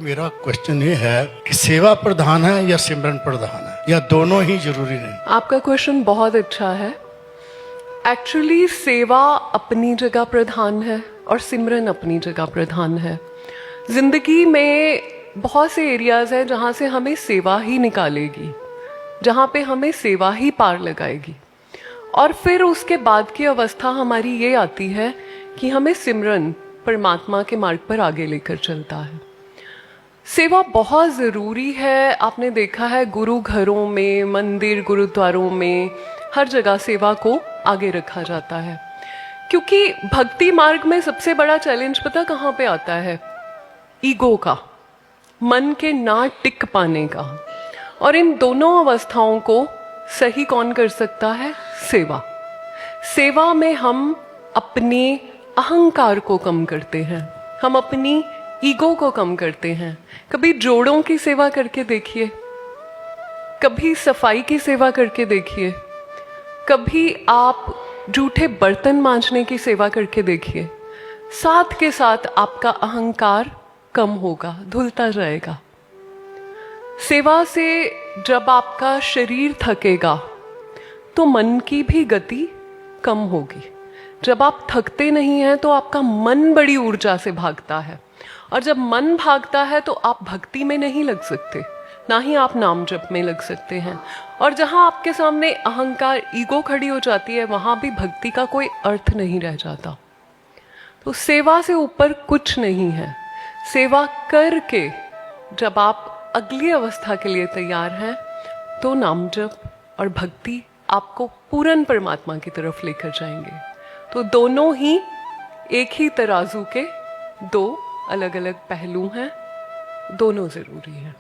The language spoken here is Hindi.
मेरा क्वेश्चन ये है कि सेवा प्रधान है या सिमरन प्रधान है, या दोनों ही जरूरी नहीं? आपका क्वेश्चन बहुत अच्छा है। एक्चुअली सेवा अपनी जगह प्रधान है और सिमरन अपनी जगह प्रधान है। जिंदगी में बहुत से एरियाज हैं जहाँ से हमें सेवा ही निकालेगी, जहाँ पे हमें सेवा ही पार लगाएगी, और फिर उसके बाद की अवस्था हमारी ये आती है कि हमें सिमरन परमात्मा के मार्ग पर आगे लेकर चलता है। सेवा बहुत ज़रूरी है। आपने देखा है गुरु घरों में, मंदिर, गुरुद्वारों में, हर जगह सेवा को आगे रखा जाता है, क्योंकि भक्ति मार्ग में सबसे बड़ा चैलेंज पता कहाँ पे आता है? ईगो का, मन के ना टिक पाने का। और इन दोनों अवस्थाओं को सही कौन कर सकता है? सेवा। सेवा में हम अपने अहंकार को कम करते हैं, हम अपनी ईगो को कम करते हैं। कभी जोड़ों की सेवा करके देखिए, कभी सफाई की सेवा करके देखिए, कभी आप जूठे बर्तन मांजने की सेवा करके देखिए। साथ के साथ आपका अहंकार कम होगा, धुलता जाएगा। सेवा से जब आपका शरीर थकेगा तो मन की भी गति कम होगी। जब आप थकते नहीं हैं तो आपका मन बड़ी ऊर्जा से भागता है, और जब मन भागता है तो आप भक्ति में नहीं लग सकते, ना ही आप नाम जप में लग सकते हैं। और जहां आपके सामने अहंकार, ईगो खड़ी हो जाती है, वहां भी भक्ति का कोई अर्थ नहीं रह जाता। तो सेवा से ऊपर कुछ नहीं है। सेवा करके जब आप अगली अवस्था के लिए तैयार हैं तो नाम जप और भक्ति आपको पूर्ण परमात्मा की तरफ लेकर जाएंगे। तो दोनों ही एक ही तराजू के दो अलग अलग पहलू हैं, दोनों जरूरी हैं।